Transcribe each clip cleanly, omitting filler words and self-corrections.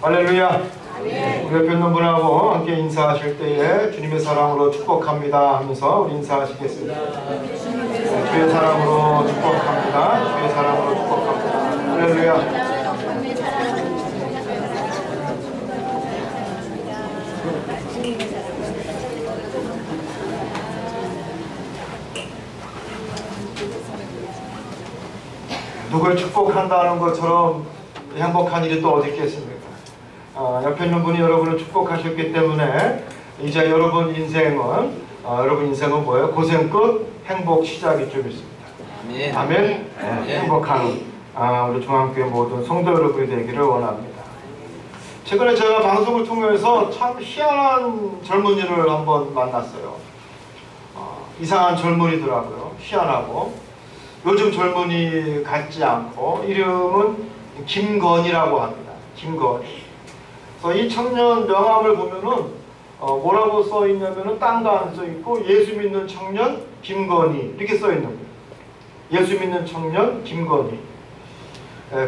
할렐루야. 우리 옆에 있는 분하고 함께 인사하실 때에 주님의 사랑으로 축복합니다 하면서 우리 인사하시겠습니다. 주의 사랑으로 축복합니다. 주의 사랑으로 축복합니다. 할렐루야. 누굴 축복한다는 것처럼 행복한 일이 또 어디 있겠습니까? 옆에 있는 분이 여러분을 축복하셨기 때문에 이제 여러분 인생은 뭐예요? 고생 끝 행복 시작이 좀 있습니다. 아멘. 아멘. 네, 행복한 우리 중앙교회 모든 성도 여러분이 되기를 원합니다. 최근에 제가 방송을 통해서 참 희한한 젊은이를 한번 만났어요. 이상한 젊은이더라고요. 희한하고 요즘 젊은이 같지 않고 이름은 김건희라고 합니다. 김건희. 그래서 이 청년 명함을 보면은 뭐라고 써 있냐면은 딴 거 안 써 있고 예수 믿는 청년 김건희 이렇게 써 있는 거예요. 예수 믿는 청년 김건희.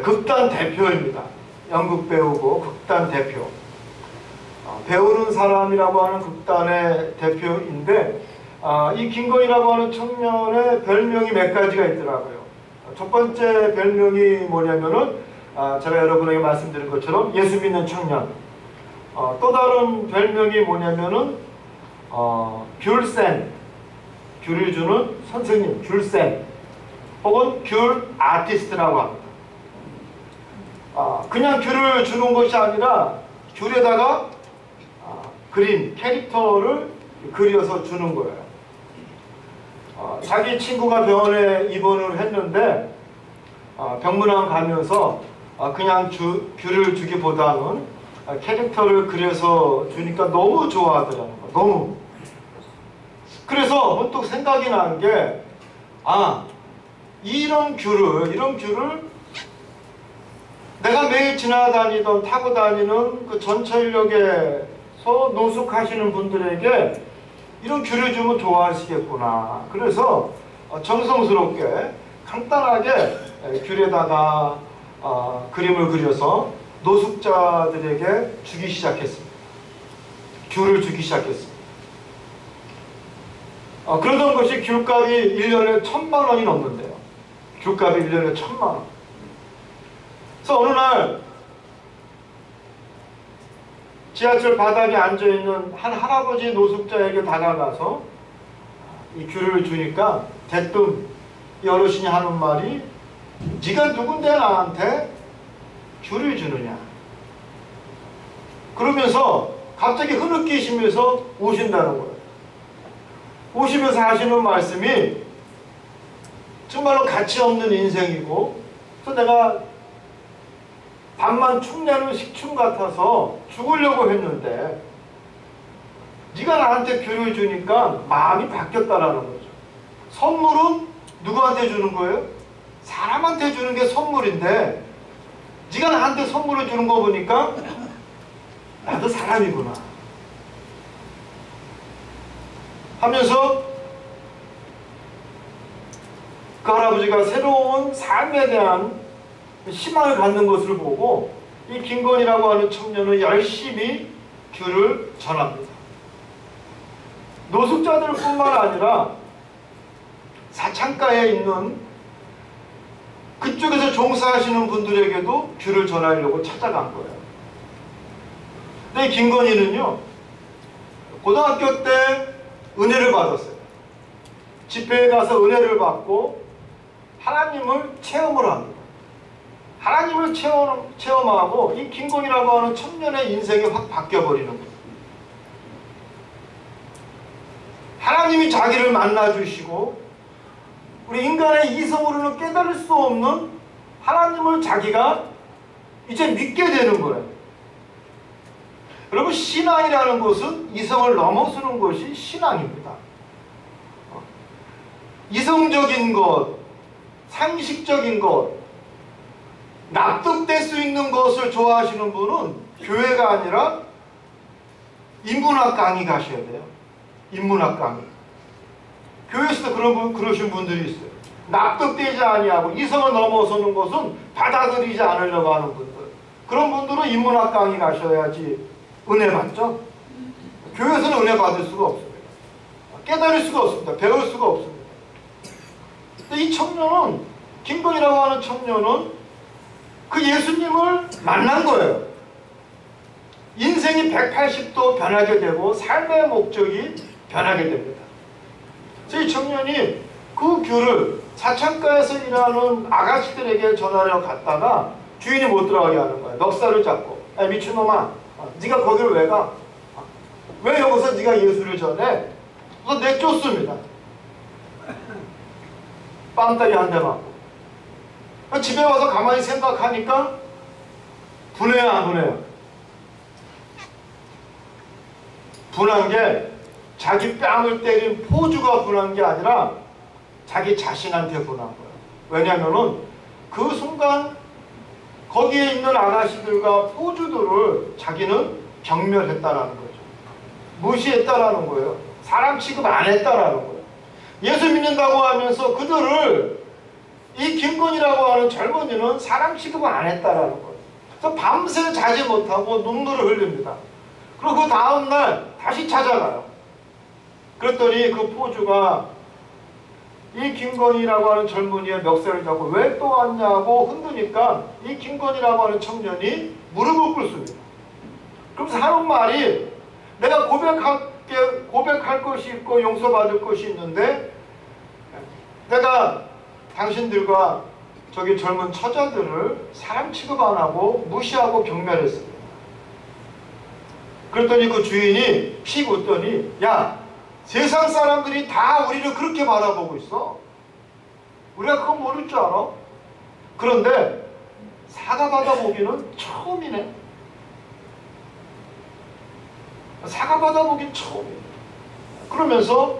극단 대표입니다. 연극 배우고 극단 대표. 배우는 사람이라고 하는 극단의 대표인데 이 김건희라고 하는 청년의 별명이 몇 가지가 있더라고요. 첫 번째 별명이 뭐냐면은 제가 여러분에게 말씀드린 것처럼 예수 믿는 청년. 또 다른 별명이 뭐냐면은 귤센, 귤을 주는 선생님, 귤센, 혹은 귤 아티스트라고 합니다. 그냥 귤을 주는 것이 아니라 귤에다가 그림, 캐릭터를 그려서 주는 거예요. 자기 친구가 병원에 입원을 했는데 병문안 가면서 그냥 귤을 주기보다는 캐릭터를 그려서 주니까 너무 좋아하더라는 거예요. 너무. 그래서 문득 생각이 난 게 이런 귤을 내가 매일 지나다니던 타고 다니는 그 전철역에서 노숙하시는 분들에게 이런 귤을 주면 좋아하시겠구나. 그래서 정성스럽게 간단하게 귤에다가 그림을 그려서 노숙자들에게 주기 시작했습니다. 귤을 주기 시작했습니다. 그러던 것이 귤값이 1년에 1,000만 원이 넘는데요. 귤값이 1년에 1,000만 원. 그래서 어느 날 지하철 바닥에 앉아있는 한 할아버지 노숙자에게 다가가서 이 귤을 주니까 대뜸 이 어르신이 하는 말이 네가 누군데 나한테 귤을 주느냐. 그러면서 갑자기 흐느끼시면서 우신다는 거예요. 우시면서 하시는 말씀이 정말로 가치 없는 인생이고, 그래서 내가 밥만 축 내는 식충 같아서 죽으려고 했는데 네가 나한테 귤을 주니까 마음이 바뀌었다라는 거죠. 선물은 누구한테 주는 거예요? 사람한테 주는 게 선물인데 네가 나한테 선물을 주는 거 보니까 나도 사람이구나 하면서 그 할아버지가 새로운 삶에 대한 희망을 갖는 것을 보고 이 김건희라고 하는 청년은 열심히 귤을 전합니다. 노숙자들 뿐만 아니라 사창가에 있는 그쪽에서 종사하시는 분들에게도 귤을 전하려고 찾아간 거예요. 근데 김건희는요, 고등학교 때 은혜를 받았어요. 집회에 가서 은혜를 받고 하나님을 체험을 합니다. 하나님을 체험하고 이 김건희라고 하는 청년의 인생이 확 바뀌어버리는 거예요. 하나님이 자기를 만나주시고 우리 인간의 이성으로는 깨달을 수 없는 하나님을 자기가 이제 믿게 되는 거예요. 여러분, 신앙이라는 것은 이성을 넘어서는 것이 신앙입니다. 이성적인 것, 상식적인 것, 납득될 수 있는 것을 좋아하시는 분은 교회가 아니라 인문학 강의 가셔야 돼요. 인문학 강의. 교회에서도 그러신 분들이 있어요. 납득되지 아니하고 이성을 넘어서는 것은 받아들이지 않으려고 하는 분들. 그런 분들은 인문학 강의 가셔야지 은혜 받죠. 교회에서는 은혜 받을 수가 없습니다. 깨달을 수가 없습니다. 배울 수가 없습니다. 근데 이 청년은, 김건희라고 하는 청년은 그 예수님을 만난 거예요. 인생이 180도 변하게 되고 삶의 목적이 변하게 됩니다. 그래서 이 청년이 그 귤을 사창가에서 일하는 아가씨들에게 전화를 갔다가 주인이 못 들어가게 하는 거예요. 넉살을 잡고, 야 미친놈아, 네가 거기를 왜 가? 왜 여기서 네가 예수를 전해? 그래서 내쫓습니다. 뺨따기 한 대 맞고. 집에 와서 가만히 생각하니까 분해요, 안 분해요? 분한 게 자기 뺨을 때린 포주가 분한 게 아니라 자기 자신한테 분한 거예요. 왜냐면은 그 순간 거기에 있는 아가씨들과 포주들을 자기는 경멸했다라는 거죠. 무시했다라는 거예요. 사람 취급 안 했다라는 거예요. 예수 믿는다고 하면서 그들을, 이 김건희라고 하는 젊은이는 사람 취급을 안 했다라는 거예요. 그래서 밤새 자지 못하고 눈물을 흘립니다. 그리고 그 다음날 다시 찾아가요. 그랬더니 그 포주가 이 김건희라고 하는 젊은이의 멱살을 잡고 왜 또 왔냐고 흔드니까 이 김건희라고 하는 청년이 무릎을 꿇습니다. 그러면서 하는 말이, 내가 고백할 것이 있고 용서받을 것이 있는데 내가 당신들과 저기 젊은 처자들을 사람 취급 안 하고 무시하고 경멸했습니다. 그랬더니 그 주인이 픽 웃더니, 야, 세상 사람들이 다 우리를 그렇게 바라보고 있어. 우리가 그건 모를 줄 알아? 그런데 사과 받아보기는 처음이네. 사과 받아보긴 처음이네. 그러면서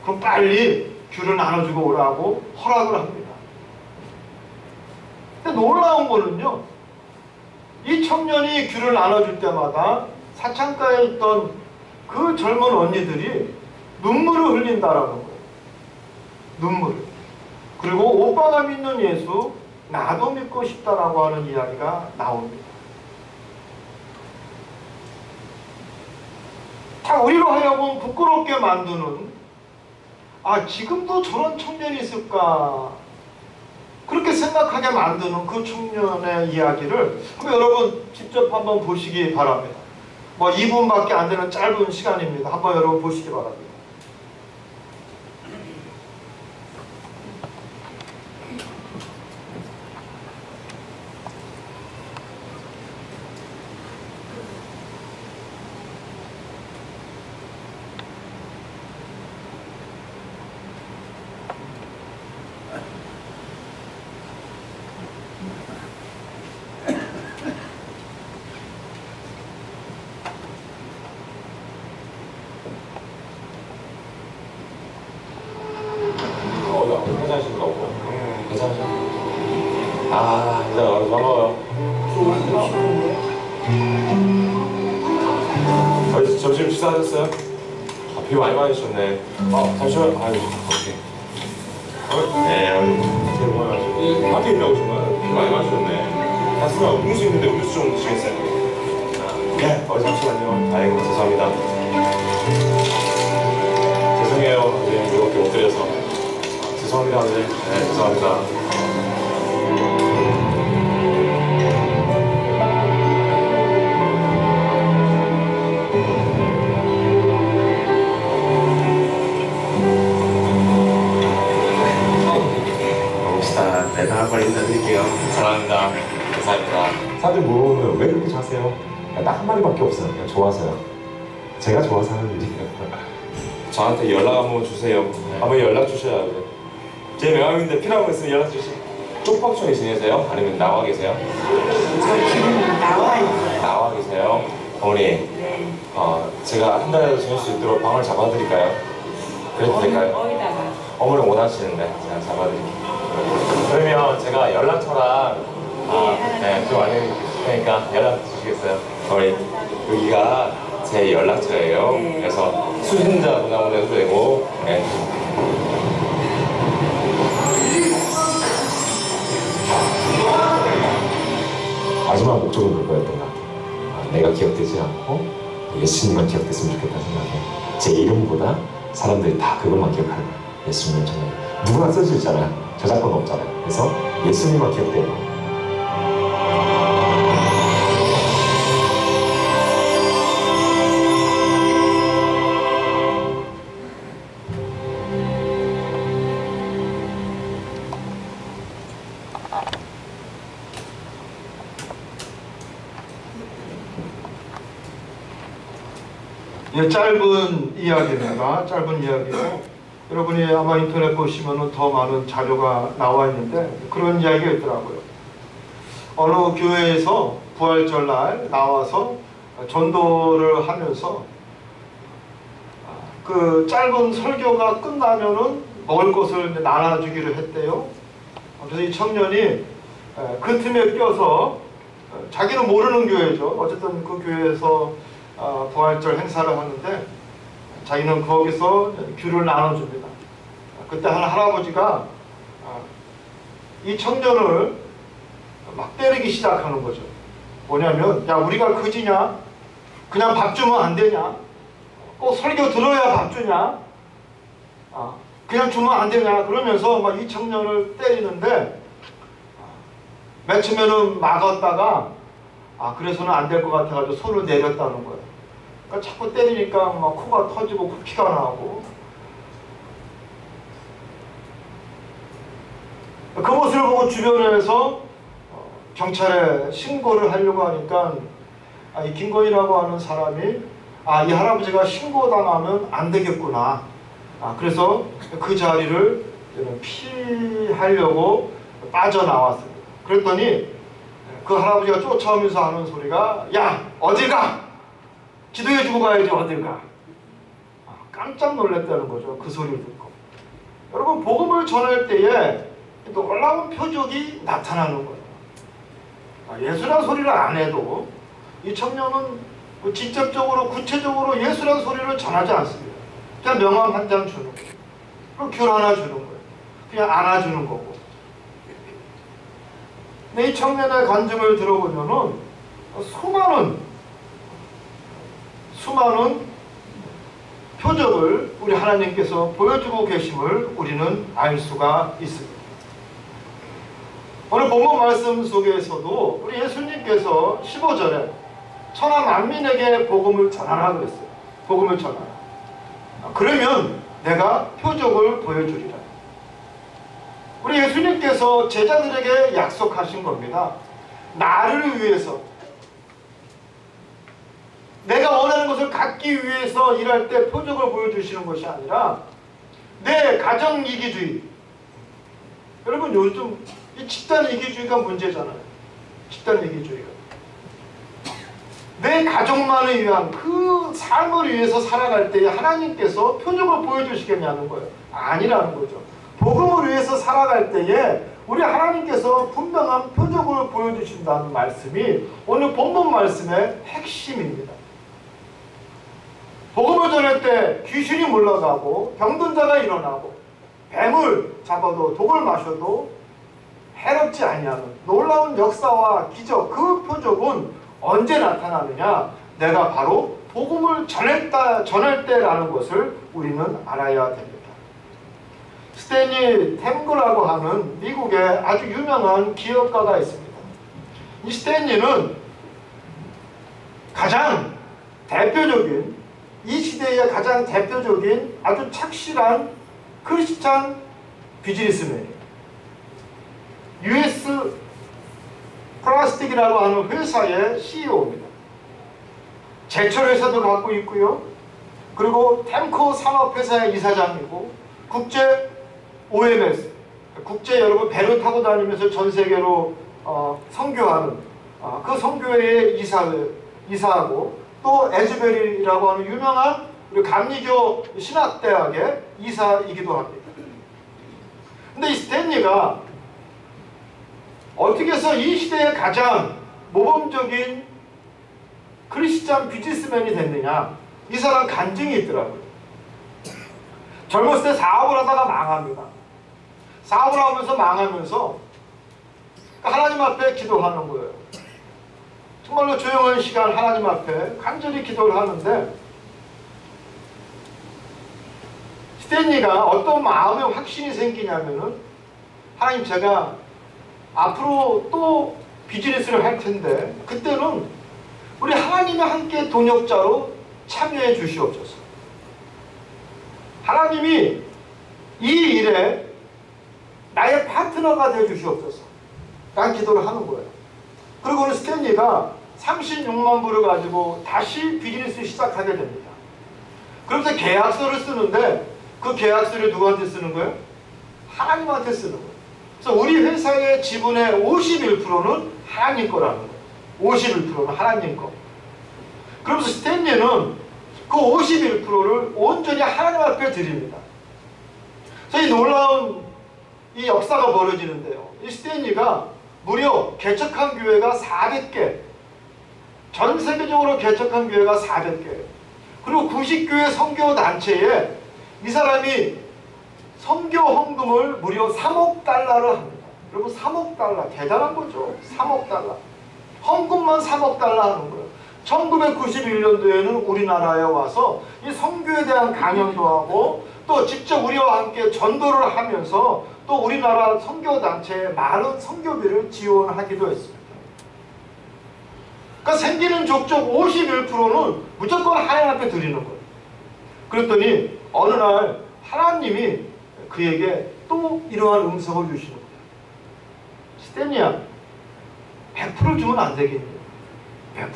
그럼 빨리 귤을 나눠주고 오라고 허락을 합니다. 근데 놀라운 거는요, 이 청년이 귤을 나눠줄 때마다 사창가에 있던 그 젊은 언니들이 눈물을 흘린다라는 거예요. 눈물을. 그리고 오빠가 믿는 예수 나도 믿고 싶다라고 하는 이야기가 나옵니다. 자, 우리로 하여금 부끄럽게 만드는, 아, 지금도 저런 청년이 있을까, 그렇게 생각하게 만드는 그 청년의 이야기를 한번 여러분 직접 한번 보시기 바랍니다. 뭐 2분밖에 안 되는 짧은 시간입니다. 한번 여러분 보시기 바랍니다. 괜찮으신가 보고. 괜찮으신가? 아, 일단 반가워요. 점심 식사하셨어요? 아, 비 많이 맞으셨네. 잠시만. 아유, 오케이. 네, 새해 복 많이 받으시고. 밖에 있다 오신 거예요? 비 많이 맞으셨네. 다스가 음료수 있는데 음료수 좀 드시겠어요? 네, 잠시만요. 아이고, 죄송합니다. 죄송해요. 네, 이렇게 못 드려서. 죄송합니다. 네, 죄송합니다. 네, 다음번에 인사드릴게요. 사랑합니다. 감사합니다. 사람들 물어보면 왜 그렇게 좋아하세요? 딱 한마디밖에 없어요. 그냥 좋아서요. 제가 좋아서 하는 일이에요. 저한테 연락 한번 주세요. 한번 연락 주셔야 돼요. 제 명함인데 필요한 거 있으면 연락 주시죠. 쪽방촌에 지내세요? 아니면 나와 계세요? 저 지금 나와요. 나와 계세요? 어머니, 네. 제가 한 달이라도 지낼 수 있도록 방을 잡아드릴까요? 그래도 될까요? 어디다가? 어머니 원하시는데 제가 잡아드릴게요. 그러면 제가 연락처랑 좀 알려드릴 테니까 연락 주시겠어요? 어머니, 여기가 제 연락처예요. 네. 그래서 수신자 문화로 해도 되고. 네. 마지막 목적은 그거였던 것 같아요. 내가 기억되지 않고 예수님만 기억됐으면 좋겠다는 생각에 제 이름보다 사람들이 다 그것만 기억하는 거예요. 예수님은 정말 누구나 쓸 수 있잖아요. 저작권 없잖아요. 그래서 예수님만 기억되고 예, 짧은 이야기입니다. 짧은 이야기고 여러분이 아마 인터넷 보시면 더 많은 자료가 나와 있는데 그런 이야기가 있더라고요. 어느 교회에서 부활절 날 나와서 전도를 하면서 그 짧은 설교가 끝나면은 먹을 것을 나눠주기로 했대요. 그래서 이 청년이 그 틈에 껴서 자기는 모르는 교회죠. 어쨌든 그 교회에서 부활절 행사를 하는데 자기는 거기서 귤을 나눠줍니다. 그때 한 할아버지가 이 청년을 막 때리기 시작하는 거죠. 뭐냐면 야 우리가 그지냐? 그냥 밥 주면 안 되냐? 꼭 설교 들어야 밥 주냐? 그냥 주면 안 되냐? 그러면서 막 이 청년을 때리는데 맨 처음에는 막았다가 그래서는 안 될 것 같아가지고 손을 내렸다는 거예요. 그러니까 자꾸 때리니까 막 코가 터지고 피가 나고 그 모습을 보고 주변에서 경찰에 신고를 하려고 하니까 이 김건희라고 하는 사람이 이 할아버지가 신고당하면 안 되겠구나. 그래서 그 자리를 피하려고 빠져나왔습니다. 그랬더니 그 할아버지가 쫓아오면서 하는 소리가 야 어딜 가! 기도해주고 가야지 어딜 가! 깜짝 놀랐다는 거죠. 그 소리를 듣고. 여러분 복음을 전할 때에 놀라운 표적이 나타나는 거예요. 예수란 소리를 안 해도 이 청년은 직접적으로 구체적으로 예수란 소리를 전하지 않습니다. 그냥 명함 한 장 주는 거예요. 그럼 귤 하나 주는 거예요. 그냥 안아주는 거고. 근데 이 청년의 간증을 들어보면은 수많은 표적을 우리 하나님께서 보여주고 계심을 우리는 알 수가 있습니다. 오늘 본문 말씀 속에서도 우리 예수님께서 15절에 천하 만민에게 복음을 전하라 그랬어요. 복음을 전하라. 그러면 내가 표적을 보여주리라. 우리 예수님께서 제자들에게 약속하신 겁니다. 나를 위해서 내가 원하는 것을 갖기 위해서 일할 때 표적을 보여주시는 것이 아니라 내 가정 이기주의. 여러분 요즘 이 집단 이기주의가 문제잖아요. 집단 이기주의가. 내 가족만을 위한 그 삶을 위해서 살아갈 때 하나님께서 표적을 보여주시겠냐는 거예요. 아니라는 거죠. 복음을 위해서 살아갈 때에 우리 하나님께서 분명한 표적을 보여주신다는 말씀이 오늘 본문 말씀의 핵심입니다. 복음을 전할 때 귀신이 물러가고 병든 자가 일어나고 뱀을 잡아도 독을 마셔도 해롭지 아니하는 놀라운 역사와 기적, 그 표적은 언제 나타나느냐? 내가 바로 복음을 전할 때라는 것을 우리는 알아야 됩니다. 스탠리 템그라고 하는 미국의 아주 유명한 기업가가 있습니다. 이 스탠리는 가장 대표적인, 이 시대의 가장 대표적인 아주 착실한 크리스찬 비즈니스맨이에요. US 플라스틱이라고 하는 회사의 CEO입니다. 제철 회사도 갖고 있고요. 그리고 템코 산업회사의 이사장이고 국제 OMS, 국제 여러분 배를 타고 다니면서 전 세계로 선교하는 그 선교회의 이사하고 또 에즈베리라고 하는 유명한 우리 감리교 신학대학의 이사이기도 합니다. 근데 이 스탠리가 어떻게 해서 이 시대의 가장 모범적인 크리스찬 비즈니스맨이 됐느냐? 이 사람 간증이 있더라고요. 젊었을 때 사업을 하다가 망합니다. 사업을 하면서 망하면서 하나님 앞에 기도하는 거예요. 정말로 조용한 시간 하나님 앞에 간절히 기도를 하는데 스탠리가 어떤 마음의 확신이 생기냐면은 하나님 제가 앞으로 또 비즈니스를 할 텐데 그때는 우리 하나님이 함께 동역자로 참여해 주시옵소서. 하나님이 이 일에 나의 파트너가 되어 주시옵소서. 라는 기도를 하는 거예요. 그리고 오늘 스탠리가 36만 불을 가지고 다시 비즈니스 시작하게 됩니다. 그러면서 계약서를 쓰는데 그 계약서를 누구한테 쓰는 거예요? 하나님한테 쓰는 거예요. 그래서 우리 회사의 지분의 51%는 하나님 거라는 거예요. 51%는 하나님 거. 그러면서 스탠리는 그 51%를 온전히 하나님 앞에 드립니다. 그래서 이 놀라운 이 역사가 벌어지는데요. 이 스탠리가 무려 개척한 교회가 400개, 전 세계적으로 개척한 교회가 400개, 그리고 90교회 선교단체에 이 사람이 선교 헌금을 무려 3억 달러를 합니다. 여러분 3억 달러 대단한 거죠. 3억 달러 헌금만 3억 달러 하는 거예요. 1991년도에는 우리나라에 와서 이 선교에 대한 강연도 하고 또 직접 우리와 함께 전도를 하면서 또 우리나라 선교단체에 많은 선교비를 지원하기도 했습니다. 그러니까 생기는 족족 51%는 무조건 하나님 앞에 드리는 거예요. 그랬더니 어느 날 하나님이 그에게 또 이러한 음성을 주시는 거예요. 스탠리야, 100% 주면 안 되겠니? 100%.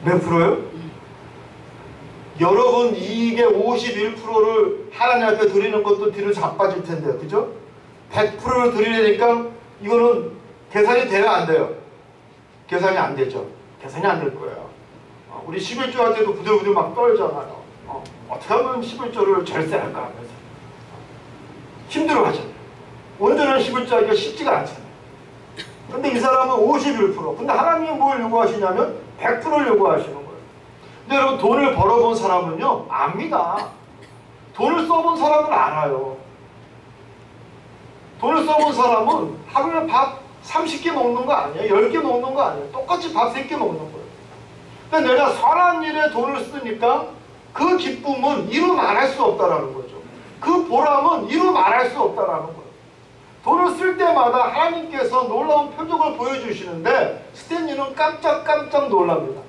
몇 프로요? 여러분 이익의 51%를 하나님 앞에 드리는 것도 뒤로 자빠질 텐데요. 그죠? 100%를 드리려니까 이거는 계산이 돼요? 안 돼요? 계산이 안 되죠. 계산이 안 될 거예요. 우리 11조 할 때도 부들부들 막 떨잖아요. 어떻게 하면 11조를 절세할까 하면서 힘들어 하잖아요. 온전한 11조 하기가 쉽지가 않잖아요. 근데 이 사람은 51%. 근데 하나님이 뭘 요구하시냐면 100%를 요구하시는 거예요. 근데 여러분 돈을 벌어본 사람은요 압니다. 돈을 써본 사람은 알아요. 돈을 써본 사람은 하루에 밥 30개 먹는 거 아니에요. 10개 먹는 거 아니에요. 똑같이 밥 3개 먹는 거예요. 근데 내가 선한 일에 돈을 쓰니까 그 기쁨은 이루 말할 수 없다라는 거죠. 그 보람은 이루 말할 수 없다라는 거예요. 돈을 쓸 때마다 하나님께서 놀라운 표적을 보여주시는데 스탠리는 깜짝 놀랍니다.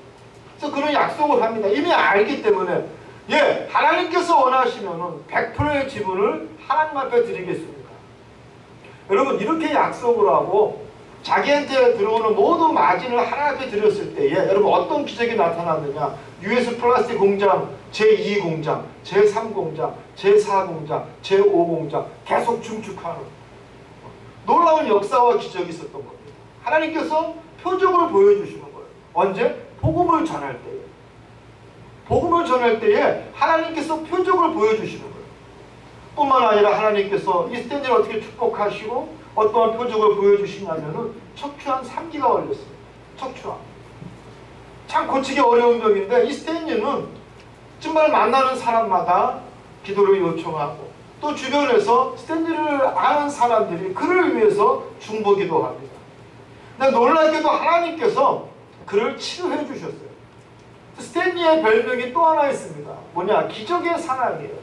그래서 그런 약속을 합니다. 이미 알기 때문에 하나님께서 원하시면 100%의 지분을 하나님 앞에 드리겠습니다. 여러분 이렇게 약속을 하고 자기한테 들어오는 모든 마진을 하나님 앞에 드렸을 때에 여러분 어떤 기적이 나타났느냐. US 플라스틱 공장, 제2 공장, 제3 공장, 제4 공장, 제5 공장 계속 증축하는 놀라운 역사와 기적이 있었던 겁니다. 하나님께서 표적을 보여주시는 거예요. 언제? 복음을 전할 때에. 복음을 전할 때에 하나님께서 표적을 보여주시는 거예요. 뿐만 아니라 하나님께서 이 스탠리를 어떻게 축복하시고 어떠한 표적을 보여주시냐면은 척추암 3기가 걸렸어요. 척추암. 참 고치기 어려운 병인데 이 스탠리는 정말 만나는 사람마다 기도를 요청하고 또 주변에서 스탠리를 아는 사람들이 그를 위해서 중보기도 합니다. 근데 놀랍게도 하나님께서 그를 치료해 주셨어요. 스탠리의 별명이 또 하나 있습니다. 뭐냐? 기적의 사나이예요.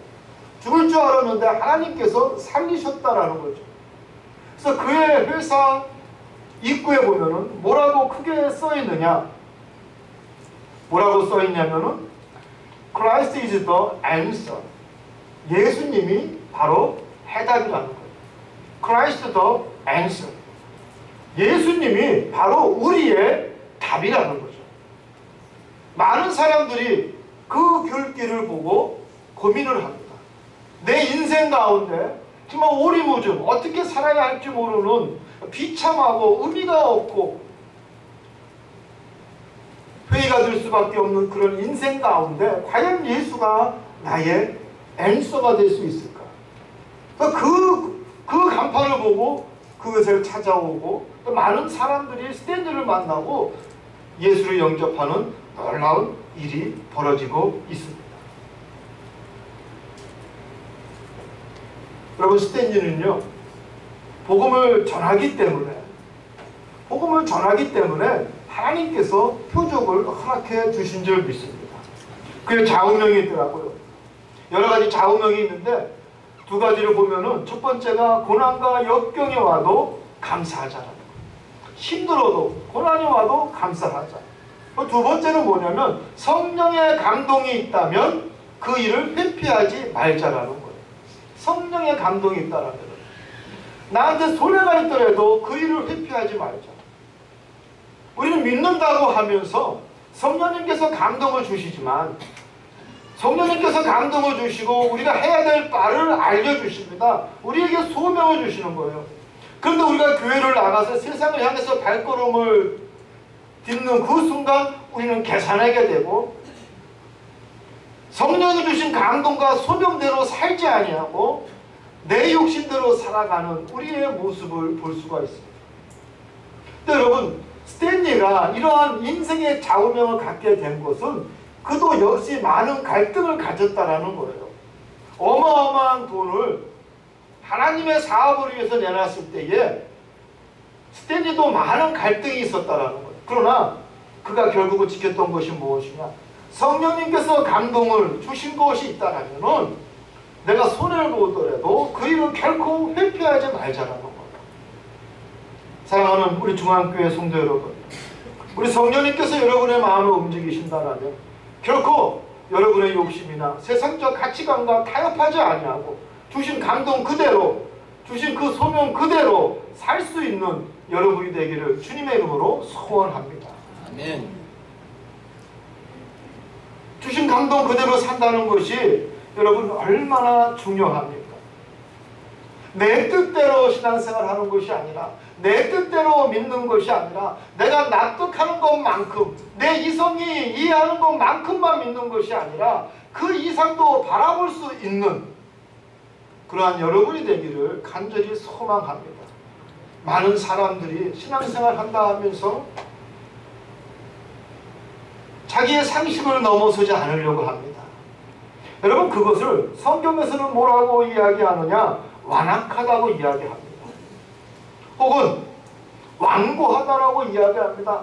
죽을 줄 알았는데 하나님께서 살리셨다라는 거죠. 그래서 그의 회사 입구에 보면은 뭐라고 크게 써 있느냐? 뭐라고 써 있냐면은 Christ is the answer. 예수님이 바로 해답이라는 거예요. Christ the answer. 예수님이 바로 우리의 답이라는 거죠. 많은 사람들이 그 글귀를 보고 고민을 합니다. 내 인생 가운데 정말 오리무중 어떻게 살아야 할지 모르는 비참하고 의미가 없고 회의가 될 수밖에 없는 그런 인생 가운데 과연 예수가 나의 앤서가 될 수 있을까? 그 간판을 보고 그것을 찾아오고 또 많은 사람들이 스탠리를 만나고 예수를 영접하는 놀라운 일이 벌어지고 있습니다. 여러분 스탠리는요 복음을 전하기 때문에 하나님께서 표적을 허락해 주신 줄 믿습니다. 그게 좌우명이 있더라고요. 여러 가지 좌우명이 있는데 두 가지를 보면은 첫 번째가 고난과 역경이 와도 감사하자라는 거예요. 힘들어도 고난이 와도 감사하자. 두 번째는 뭐냐면 성령의 감동이 있다면 그 일을 회피하지 말자라는 거예요. 성령의 감동이 있다라는 거예요. 나한테 손해가 있더라도 그 일을 회피하지 말자. 우리는 믿는다고 하면서 성령님께서 감동을 주시지만 성령님께서 감동을 주시고 우리가 해야 될 바를 알려주십니다. 우리에게 소명을 주시는 거예요. 그런데 우리가 교회를 나가서 세상을 향해서 발걸음을 딛는 그 순간 우리는 계산하게 되고 성령이 주신 감동과 소명대로 살지 아니하고 내 욕심대로 살아가는 우리의 모습을 볼 수가 있습니다. 근데 여러분, 스탠리가 이러한 인생의 좌우명을 갖게 된 것은 그도 역시 많은 갈등을 가졌다라는 거예요. 어마어마한 돈을 하나님의 사업을 위해서 내놨을 때에 스탠리도 많은 갈등이 있었다라는 거예요. 그러나 그가 결국은 지켰던 것이 무엇이냐? 성령님께서 감동을 주신 것이 있다라면은 내가 손해를 보더라도 그 일을 결코 회피하지 말자라는 거예요. 사랑하는 우리 중앙교회 성도 여러분, 우리 성령님께서 여러분의 마음을 움직이신다라면 결코 여러분의 욕심이나 세상적 가치관과 타협하지 아니하고 주신 감동 그대로, 주신 그 소명 그대로 살 수 있는 여러분이 되기를 주님의 이름으로 소원합니다. 아멘. 주신 감동 그대로 산다는 것이 여러분 얼마나 중요합니까? 내 뜻대로 신앙생활 하는 것이 아니라 내 뜻대로 믿는 것이 아니라 내가 납득하는 것만큼 내 이성이 이해하는 것만큼만 믿는 것이 아니라 그 이상도 바라볼 수 있는 그러한 여러분이 되기를 간절히 소망합니다. 많은 사람들이 신앙생활 한다 하면서 자기의 상식을 넘어서지 않으려고 합니다. 여러분, 그것을 성경에서는 뭐라고 이야기하느냐? 완악하다고 이야기합니다. 혹은 완고하다라고 이야기합니다.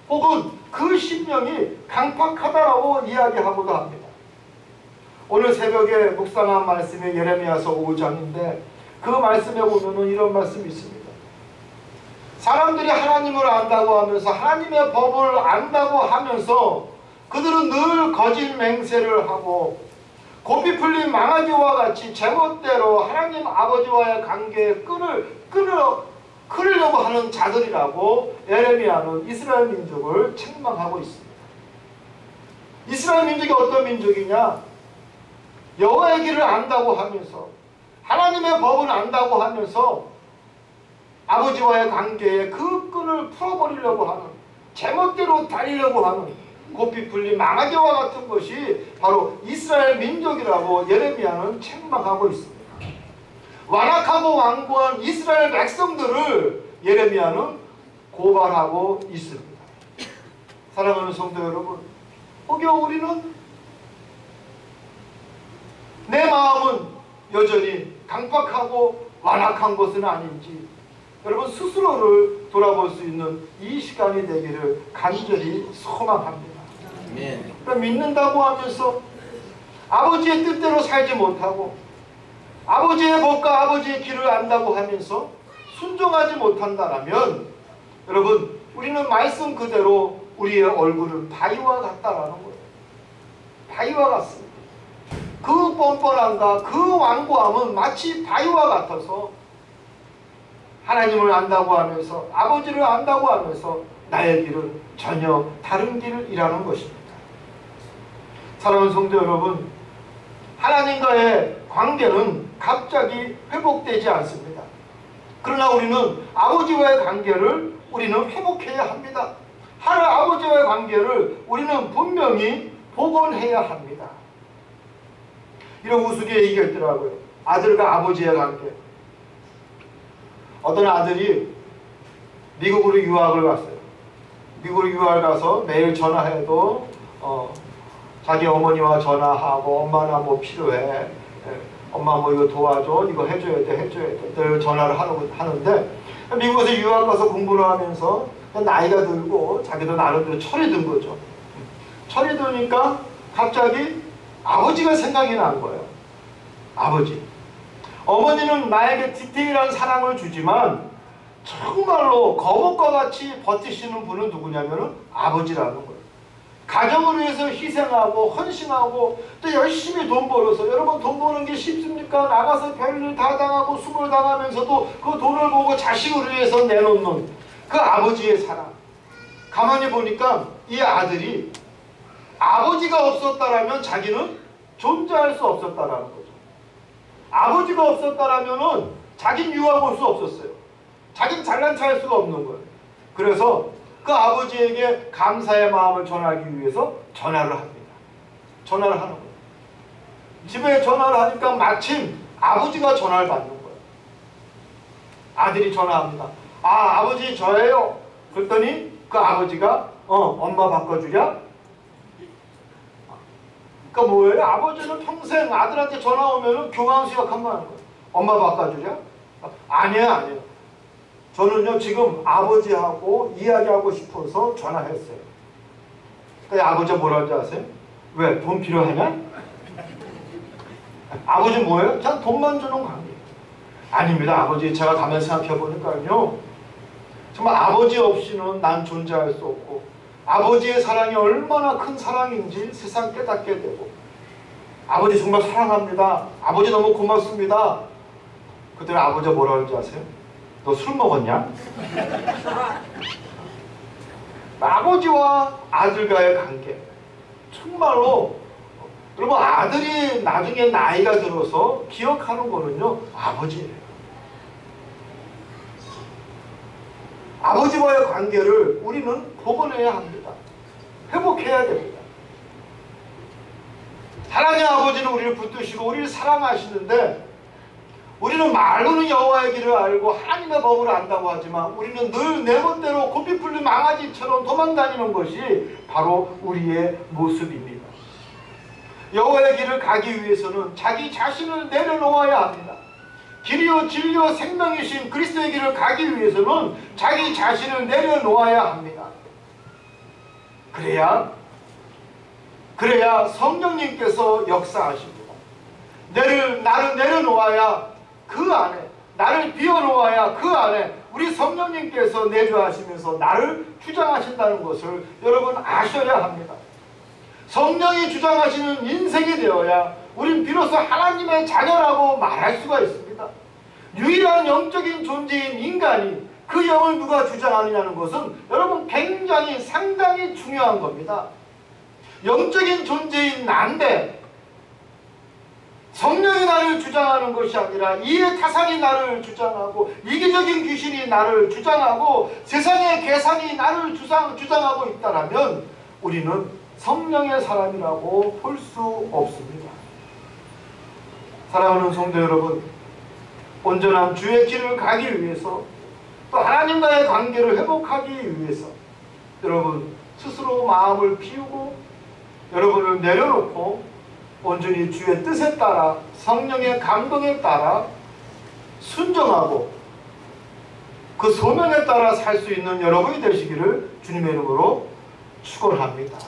혹은 그 심령이 강팍하다라고 이야기하고도 합니다. 오늘 새벽에 묵상한 말씀이 예레미야서 5장인데 그 말씀에 보면은 이런 말씀이 있습니다. 사람들이 하나님을 안다고 하면서 하나님의 법을 안다고 하면서 그들은 늘 거짓 맹세를 하고 고삐 풀린 망아지와 같이 제멋대로 하나님 아버지와의 관계에 끊으려고 하는 자들이라고 예레미야는 이스라엘 민족을 책망하고 있습니다. 이스라엘 민족이 어떤 민족이냐? 여호와의 길을 안다고 하면서 하나님의 법을 안다고 하면서 아버지와의 관계에 그 끈을 풀어버리려고 하는, 제멋대로 다니려고 하는 고삐 풀린 망아지와 같은 것이 바로 이스라엘 민족이라고 예레미야는 책망하고 있습니다. 완악하고 완고한 이스라엘 백성들을 예레미야는 고발하고 있습니다. 사랑하는 성도 여러분, 혹여 우리는 내 마음은 여전히 강팍하고 완악한 것은 아닌지 여러분 스스로를 돌아볼 수 있는 이 시간이 되기를 간절히 소망합니다. 그러니까 믿는다고 하면서 아버지의 뜻대로 살지 못하고 아버지의 법과 아버지의 길을 안다고 하면서 순종하지 못한다면 여러분, 우리는 말씀 그대로 우리의 얼굴은 바위와 같다라는 거예요. 바위와 같습니다. 그 뻔뻔함과 그 완고함은 마치 바위와 같아서 하나님을 안다고 하면서 아버지를 안다고 하면서 나의 길은 전혀 다른 길이라는 것입니다. 사랑하는 성도 여러분, 하나님과의 관계는 갑자기 회복되지 않습니다. 그러나 우리는 아버지와의 관계를 우리는 회복해야 합니다. 아버지와의 관계를 우리는 분명히 복원해야 합니다. 이런 우스개 얘기했더라고요. 아들과 아버지의 관계. 어떤 아들이 미국으로 유학을 갔어요. 미국으로 유학을 가서 매일 전화해도 자기 어머니와 전화하고 엄마 나 뭐 필요해, 엄마 뭐 이거 도와줘, 이거 해줘야 돼 늘 전화를 하는데 미국에서 유학 가서 공부를 하면서 나이가 들고 자기도 나름대로 철이 든 거죠. 철이 드니까 갑자기 아버지가 생각이 난 거예요. 아버지. 어머니는 나에게 디테일한 사랑을 주지만 정말로 거북과 같이 버티시는 분은 누구냐면은 아버지라는 거예요. 가정을 위해서 희생하고 헌신하고 또 열심히 돈 벌어서, 여러분 돈 버는 게 쉽습니까? 나가서 별일 다 당하고 수고를 당하면서도 그 돈을 보고 자식을 위해서 내놓는 그 아버지의 사랑. 가만히 보니까 이 아들이 아버지가 없었다라면 자기는 존재할 수 없었다라는 거죠. 아버지가 없었다라면은 자기는 유학 올 수 없었어요. 자기는 잘난 체 할 수가 없는 거예요. 그래서 그 아버지에게 감사의 마음을 전하기 위해서 전화를 합니다. 전화를 하는 거예요. 집에 전화를 하니까 마침 아버지가 전화를 받는 거예요. 아들이 전화합니다. 아, 아버지 저예요. 그랬더니 그 아버지가 엄마 바꿔주랴? 그러니까 뭐예요? 아버지는 평생 아들한테 전화 오면은 교감 수역한번 하는 거예요. 엄마 바꿔주랴? 아니에요. 저는요 지금 아버지하고 이야기하고 싶어서 전화했어요. 그러니까 아버지가 뭐라는지 아세요? 왜? 돈 필요하냐? 아버지 뭐예요? 그냥 돈만 주는 관계. 아닙니다. 아버지 제가 가만히 생각해 보니까요, 정말 아버지 없이는 난 존재할 수 없고 아버지의 사랑이 얼마나 큰 사랑인지 세상 깨닫게 되고, 아버지 정말 사랑합니다. 아버지 너무 고맙습니다. 그때 아버지가 뭐라는지 아세요? 너 술 먹었냐? 아버지와 아들과의 관계, 정말로 여러분 아들이 나중에 나이가 들어서 기억하는 거는요 아버지예요. 아버지와의 관계를 우리는 복원해야 합니다. 회복해야 됩니다. 하나님 아버지는 우리를 붙드시고 우리를 사랑하시는데, 우리는 말로는 여호와의 길을 알고 하나님의 법을 안다고 하지만 우리는 늘 내 멋대로 고삐 풀린 망아지처럼 도망다니는 것이 바로 우리의 모습입니다. 여호와의 길을 가기 위해서는 자기 자신을 내려놓아야 합니다. 길이요 진리요 생명이신 그리스도의 길을 가기 위해서는 자기 자신을 내려놓아야 합니다. 그래야 성령님께서 역사하십니다. 나를 내려놓아야 그 안에, 나를 비워놓아야 그 안에 우리 성령님께서 내주하시면서 나를 주장하신다는 것을 여러분 아셔야 합니다. 성령이 주장하시는 인생이 되어야 우린 비로소 하나님의 자녀라고 말할 수가 있습니다. 유일한 영적인 존재인 인간이 그 영을 누가 주장하느냐는 것은 여러분 굉장히 상당히 중요한 겁니다. 영적인 존재인 난데 성령이 나를 주장하는 것이 아니라 이해 타산이 나를 주장하고 이기적인 귀신이 나를 주장하고 세상의 계산이 나를 주장하고 있다면 우리는 성령의 사람이라고 볼 수 없습니다. 사랑하는 성도 여러분, 온전한 주의 길을 가기 위해서, 또 하나님과의 관계를 회복하기 위해서 여러분 스스로 마음을 비우고 여러분을 내려놓고 온전히 주의 뜻에 따라 성령의 감동에 따라 순종하고 그 소명에 따라 살 수 있는 여러분이 되시기를 주님의 이름으로 축원합니다.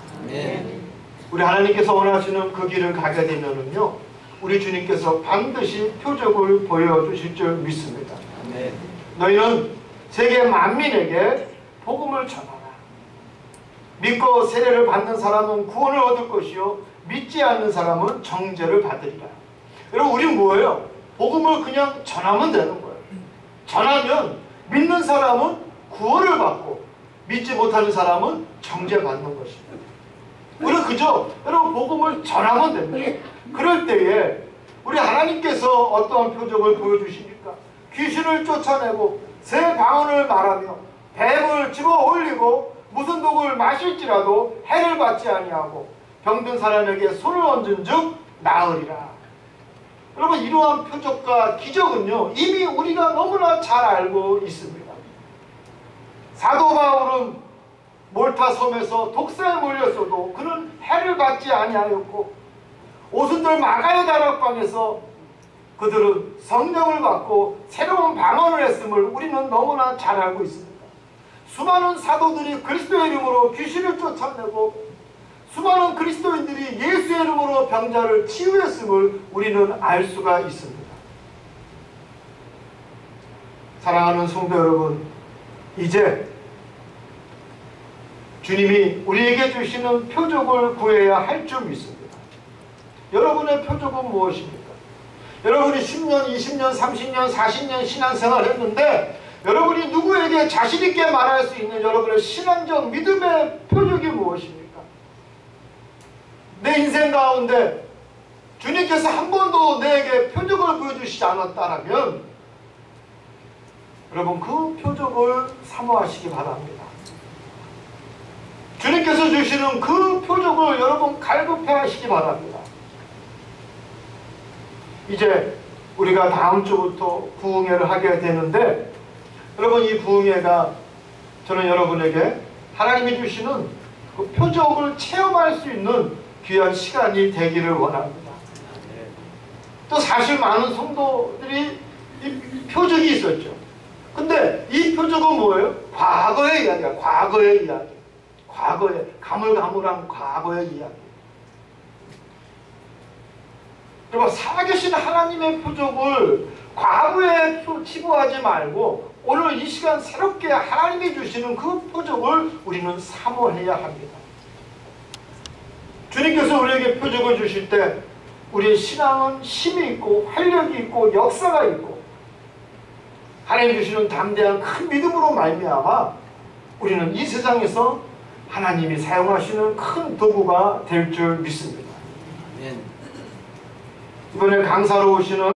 우리 하나님께서 원하시는 그 길을 가게 되면은요, 우리 주님께서 반드시 표적을 보여주실 줄 믿습니다. 너희는 세계 만민에게 복음을 전하라. 믿고 세례를 받는 사람은 구원을 얻을 것이요 믿지 않는 사람은 정죄를 받으리라. 여러분 우리는 뭐예요? 복음을 그냥 전하면 되는 거예요. 전하면 믿는 사람은 구원을 받고 믿지 못하는 사람은 정죄받는 것입니다. 우리는 그저 여러분 복음을 전하면 됩니다. 그럴 때에 우리 하나님께서 어떠한 표적을 보여주십니까? 귀신을 쫓아내고 새 방언을 말하며 뱀을 집어 올리고 무슨 독을 마실지라도 해를 받지 아니하고 병든 사람에게 손을 얹은 즉 나으리라. 여러분 이러한 표적과 기적은요 이미 우리가 너무나 잘 알고 있습니다. 사도 바울은 몰타 섬에서 독사에 몰렸어도 그는 해를 받지 아니하였고, 오순절 마가의 다락방에서 그들은 성령을 받고 새로운 방언을 했음을 우리는 너무나 잘 알고 있습니다. 수많은 사도들이 그리스도의 이름으로 귀신을 쫓아내고 수많은 그리스도인들이 예수의 이름으로 병자를 치유했음을 우리는 알 수가 있습니다. 사랑하는 성도 여러분, 이제 주님이 우리에게 주시는 표적을 구해야 할 줄 믿습니다. 여러분의 표적은 무엇입니까? 여러분이 10년, 20년, 30년, 40년 신앙생활을 했는데 여러분이 누구에게 자신있게 말할 수 있는 여러분의 신앙적 믿음의 표적이 무엇입니까? 내 인생 가운데 주님께서 한 번도 내게 표적을 보여주시지 않았다면 여러분 그 표적을 사모하시기 바랍니다. 주님께서 주시는 그 표적을 여러분 갈급해 하시기 바랍니다. 이제 우리가 다음 주부터 부흥회를 하게 되는데 여러분 이 부흥회가 저는 여러분에게 하나님이 주시는 그 표적을 체험할 수 있는 귀한 시간이 되기를 원합니다. 또 사실 많은 성도들이 이 표적이 있었죠. 근데 이 표적은 뭐예요? 과거의 이야기야. 과거의 이야기. 과거의 가물가물한 과거의 이야기. 여러분 살아계신 하나님의 표적을 과거에 치부하지 말고 오늘 이 시간 새롭게 하나님이 주시는 그 표적을 우리는 사모해야 합니다. 주님께서 우리에게 표적을 주실 때 우리의 신앙은 힘이 있고 활력이 있고 역사가 있고 하나님 주시는 담대한 큰 믿음으로 말미암아 우리는 이 세상에서 하나님이 사용하시는 큰 도구가 될 줄 믿습니다. 이번에 강사로 오시는